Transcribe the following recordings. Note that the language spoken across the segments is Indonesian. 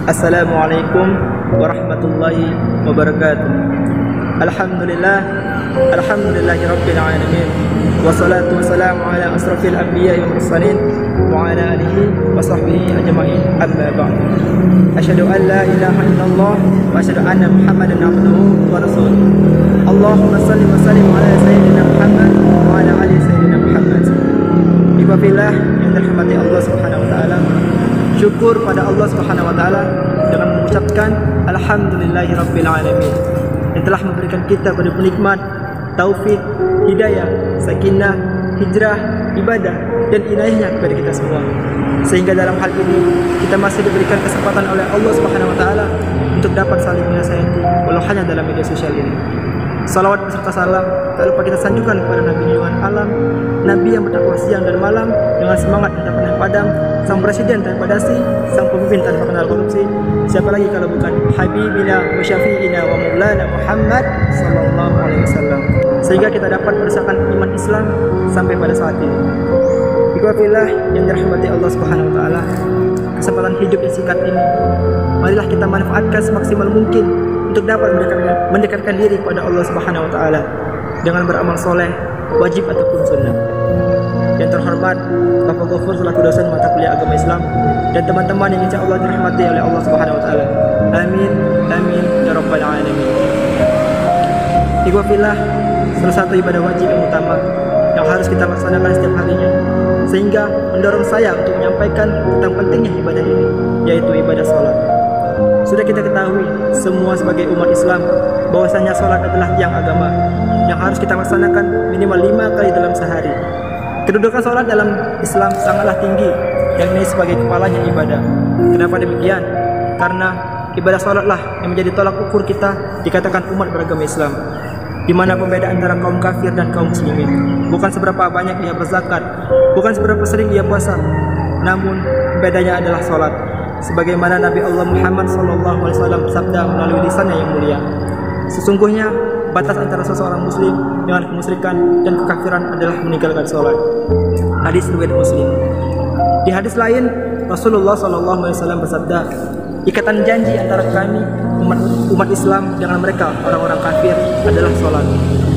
Assalamualaikum warahmatullahi wabarakatuh. Alhamdulillah, alhamdulillahi rabbil alamin. Wassalatu wassalamu ala asrafil anbiya'i wal mursalin wa ala alihi wa sahbihi ajma'in. Amma ba'd. Asyhadu an la ilaha illallah wa asyhadu anna Muhammadan abduhu wa rasuluh. Allahumma shalli wa sallim ala sayyidina Muhammad wa ala ali sayyidina Muhammad. Ibabillah yang dirahmati Allah Subhanahu wa taala. Syukur pada Allah Subhanahu wa taala dengan mengucapkan alhamdulillahirabbil alamin yang telah memberikan kita pada penikmat taufik, hidayah, sakinah, hijrah, ibadah dan inayahnya kepada kita semua. Sehingga dalam hal ini kita masih diberikan kesempatan oleh Allah Subhanahu wa taala untuk dapat saling menasihati walau hanya dalam media sosial ini. Salawat beserta salam tak lupa kita sanjungkan kepada Nabi junjungan alam, Nabi yang berdakwah siang dan malam dengan semangat yang tak pernah padam, sang presiden tanpa dasi, sang pemimpin tanpa kenal korupsi. Siapa lagi kalau bukan Habibina wa Syafi'ina wa Maulana Muhammad sallallahu alaihi wasallam. Sehingga kita dapat merasakan iman Islam sampai pada saat ini. Ikhwafillah yang dirahmati Allah Subhanahu wa taala, kesempatan hidup yang singkat ini marilah kita manfaatkan semaksimal mungkin untuk dapat mendekatkan diri kepada Allah Subhanahu wa taala dengan beramal soleh, wajib ataupun sunnah. Yang terhormat Bapak Ghafur selaku dosen mata kuliah agama Islam dan teman-teman yang insya Allah dirahmati oleh Allah Subhanahu wa taala. Amin, amin ya rabbal alamin. Ikhwafillah, salah satu ibadah wajib yang utama yang harus kita laksanakan setiap harinya, sehingga mendorong saya untuk menyampaikan tentang pentingnya ibadah ini, yaitu ibadah sholat. Sudah kita ketahui semua sebagai umat Islam bahwasanya sholat adalah tiang agama yang harus kita laksanakan minimal 5 kali dalam sehari. Kedudukan sholat dalam Islam sangatlah tinggi, yang ini sebagai kepalanya ibadah. Kenapa demikian? Karena ibadah sholatlah yang menjadi tolak ukur kita dikatakan umat beragama Islam, di mana pembeda antara kaum kafir dan kaum muslimin bukan seberapa banyak ia berzakat, bukan seberapa sering ia puasa, namun bedanya adalah sholat. Sebagaimana Nabi Allah Muhammad SAW bersabda melalui lisannya yang mulia, sesungguhnya batas antara seseorang muslim dengan kemusyrikan dan kekafiran adalah meninggalkan sholat. Hadis riwayat Muslim. Di hadis lain Rasulullah SAW bersabda, ikatan janji antara kami umat Islam dengan mereka orang-orang kafir adalah sholat.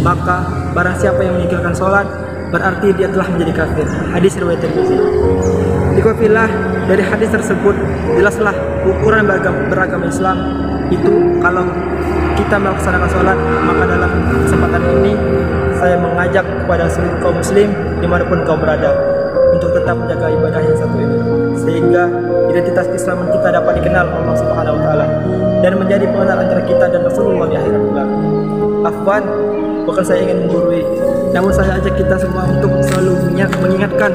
Maka barang siapa yang meninggalkan sholat berarti dia telah menjadi kafir. Hadis riwayat Tirmidzi. Ikhwafillah, dari hadis tersebut jelaslah ukuran beragama Islam itu kalau kita melaksanakan sholat. Maka dalam kesempatan ini saya mengajak kepada seluruh kaum muslim dimanapun kau berada untuk tetap menjaga ibadah yang satu ini, sehingga identitas keislaman kita dapat dikenal Allah Subhanahu wa taala dan menjadi pengenal antara kita dan Rasulullah di akhirat kelak. Afwan, bukan saya ingin menggurui, namun saya ajak kita semua untuk selalu mengingatkan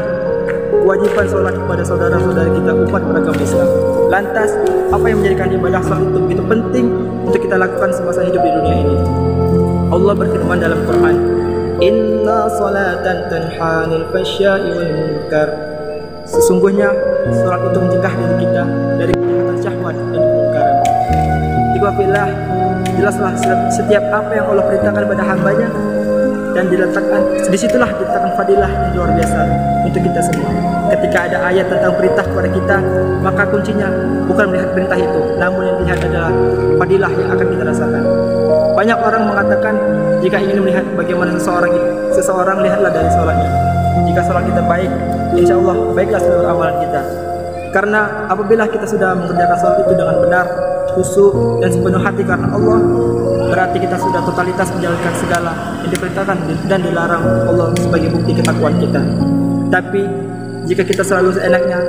kewajiban sholat kepada saudara-saudara kita umat beragama Islam. Lantas, apa yang menjadikan ibadah sholat itu begitu penting untuk kita lakukan semasa hidup di dunia ini? Allah berfirman dalam Quran, Inna sholatan tanha 'anil fahsya'i wal munkar. Sesungguhnya sholat itu mencegah diri kita dari kejahatan syahwat dan kemungkaran. Ikhwafillah, jelaslah setiap apa yang Allah perintahkan pada hambanya dan disitulah diletakkan fadilah yang luar biasa untuk kita semua. Ketika ada ayat tentang perintah kepada kita, maka kuncinya bukan melihat perintah itu, namun yang dilihat adalah fadilah yang akan kita rasakan. Banyak orang mengatakan jika ingin melihat bagaimana seseorang lihatlah dari sholatnya. Jika sholat kita baik, insya Allah baiklah seluruh amalan kita. Karena apabila kita sudah mengerjakan sholat itu dengan benar, khusyuk dan sepenuh hati karena Allah, berarti kita sudah totalitas menjalankan segala yang diperintahkan dan dilarang Allah sebagai bukti ketakwaan kita. Tapi jika kita selalu seenaknya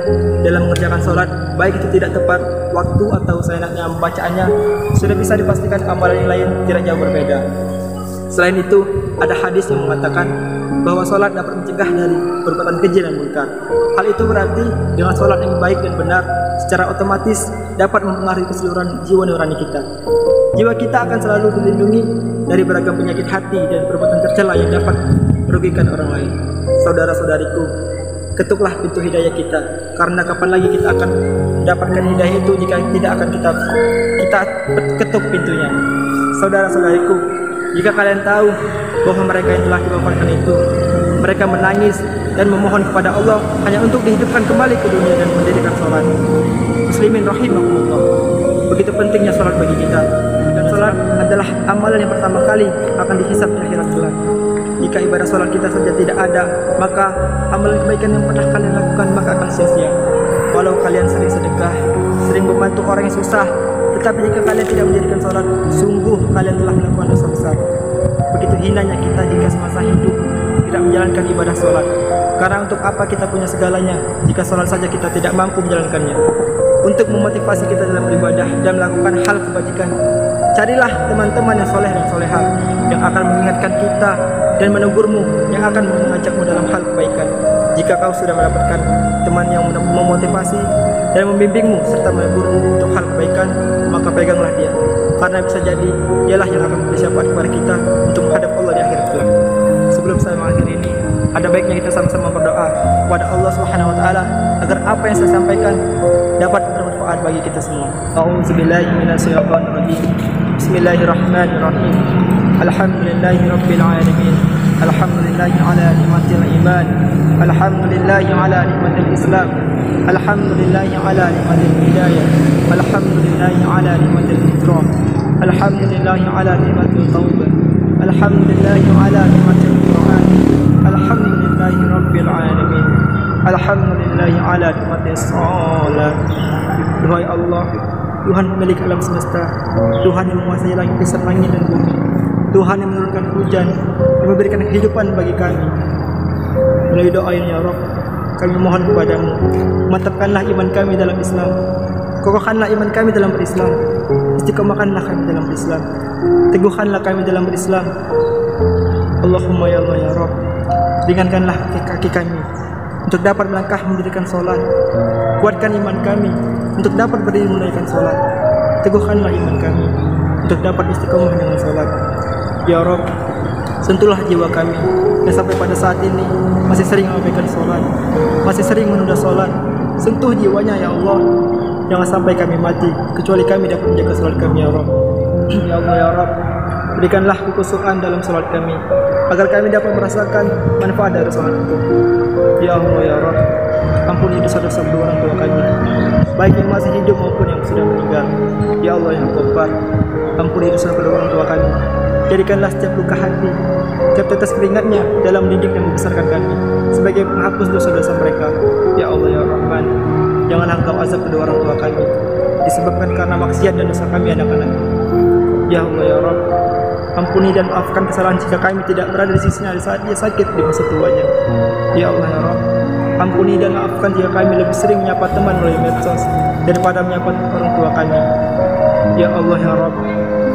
dalam mengerjakan sholat, baik itu tidak tepat waktu atau seenaknya membacaannya, sudah bisa dipastikan amalan yang lain tidak jauh berbeda. Selain itu, ada hadis yang mengatakan bahwa sholat dapat mencegah dari perbuatan keji dan munkar. Hal itu berarti dengan sholat yang baik dan benar, secara otomatis dapat mempengaruhi keseluruhan jiwa nurani kita. Jiwa kita akan selalu dilindungi dari beragam penyakit hati dan perbuatan tercela yang dapat merugikan orang lain. Saudara-saudariku, ketuklah pintu hidayah kita, karena kapan lagi kita akan mendapatkan hidayah itu jika tidak akan kita ketuk pintunya. Saudara-saudariku, jika kalian tahu bahwa mereka yang telah diwafatkan itu, mereka menangis dan memohon kepada Allah hanya untuk dihidupkan kembali ke dunia dan mendirikan sholat. Muslimin rahimahumullah, begitu pentingnya sholat bagi kita. Dan sholat adalah amalan yang pertama kali akan dihisab di akhirat kelak. Jika ibadah sholat kita saja tidak ada, maka amalan kebaikan yang pernah kalian lakukan maka akan sia-sia. Walau kalian sering sedekah, sering membantu orang yang susah, tetapi jika kalian tidak menjadikan sholat, sungguh kalian telah melakukan dosa besar. Begitu hinanya kita jika semasa hidup tidak menjalankan ibadah sholat. Karena untuk apa kita punya segalanya jika sholat saja kita tidak mampu menjalankannya? Untuk memotivasi kita dalam beribadah dan melakukan hal kebajikan, carilah teman-teman yang soleh dan soleha, yang akan mengingatkan kita dan menegurmu, yang akan mengajakmu dalam hal kebaikan. Jika kau sudah mendapatkan teman yang memotivasi dan membimbingmu serta menegurmu untuk hal kebaikan, maka peganglah dia, karena bisa jadi dialah yang akan memberi syafaat kepada kita untuk menghadap Allah di akhirat kelak. Sebelum saya mengakhiri ini, ada baiknya kita sama-sama berdoa kepada Allah Subhanahu wa taala agar apa yang saya sampaikan dapat bermanfaat bagi kita semua. A'udzubillahi minasyaitonir rajim. Bismillahirrahmanirrahim. Alhamdulillahirabbil alamin. Alhamdulillahi ala ni'matil iman. Alhamdulillahi ala ni'matil islam. Alhamdulillahi ala ni'matil hidayah. Alhamdulillahi ala ni'matil fitrah. Alhamdulillahi ala ni'matil taubah. Alhamdulillahi ala ni'matil Qur'an. Alhamdulillahi rabbil alamin. Alhamdulillahi ala ni'matis salat. Duhai Allah, Tuhan pemilik alam semesta, Tuhan yang menguasai langit dan bumi, Tuhan yang menurunkan hujan dan memberikan kehidupan bagi kami. Melalui doa ini ya Rabb, kami mohon kepadamu, mantapkanlah iman kami dalam Islam, kokohkanlah iman kami dalam berislam, istiqomahkanlah kami dalam berislam, teguhkanlah kami dalam berislam. Allahumma ya Allah ya Rabb, ringankanlah kaki kami untuk dapat melangkah mendirikan sholat, kuatkan iman kami untuk dapat berdiri menunaikan sholat, teguhkanlah iman kami untuk dapat istiqomah dengan sholat. Ya Rabb, sentuhlah jiwa kami yang sampai pada saat ini masih sering mengabaikan sholat, masih sering menunda sholat. Sentuh jiwanya ya Allah, jangan sampai kami mati kecuali kami dapat menjaga sholat kami ya Rabb. Ya Allah ya Rabb, berikanlah kekhusyukan dalam sholat kami agar kami dapat merasakan manfaat dari sholat itu. Ya Allah ya Rabb, ampuni dosa-dosa kedua orang tua kami, baik yang masih hidup maupun yang sudah meninggal. Ya Allah yang Ghaffar, ampuni dosa kedua orang tua kami. Jadikanlah setiap luka hati, setiap tetes keringatnya dalam mendidik dan membesarkan kami sebagai penghapus dosa-dosa mereka. Ya Allah ya Rahman, janganlah Engkau azab kedua orang tua kami disebabkan karena maksiat dan dosa kami anak-anak. Ya Allah ya Rabb, ampuni dan maafkan kesalahan jika kami tidak berada di sisinya di saat dia sakit di masa tuanya. Ya Allah ya Rabb, ampuni dan maafkan jika kami lebih sering menyapa teman melalui medsos daripada menyapa orang tua kami. Ya Allah ya Rabb,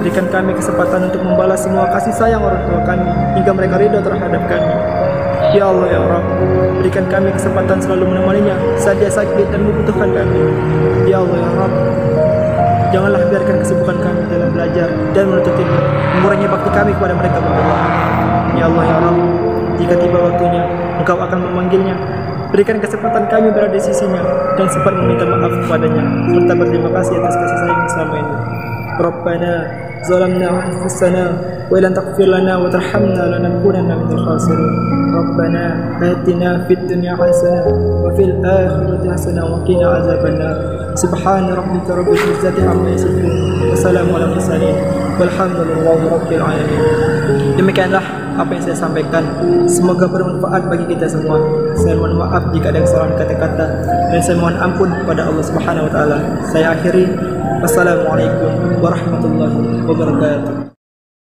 berikan kami kesempatan untuk membalas semua kasih sayang orang tua kami hingga mereka ridha terhadap kami. Ya Allah ya Rabb, berikan kami kesempatan selalu menemaninya saat dia sakit dan membutuhkan kami. Ya Allah ya Rabb, janganlah biarkan kesibukan kami dalam belajar dan menuntut ilmu mengurangi bakti kami kepada mereka berdua. Ya Allah ya Rabb, jika tiba waktunya Engkau akan memanggilnya, berikan kesempatan kami berada di sisinya dan sempat meminta maaf kepadanya serta berterima kasih atas kasih sayang selama ini. Rabbana zalamna anfusana wa illam taghfir lana wa tarhamna lanakunanna minal khasirin. Rabbana atina fid dunya hasanah wa fil akhirati hasanah wa qina azabannar. Subhana rabbika rabbil izzati amma yasifun wa salamun alal mursalin walhamdulillahi rabbil alamin. Demikianlah apa yang saya sampaikan, semoga bermanfaat bagi kita semua. Saya mohon maaf jika ada kesalahan kata-kata dan saya mohon ampun kepada Allah Subhanahu wa taala. Saya akhiri, wassalamualaikum warahmatullahi wabarakatuh.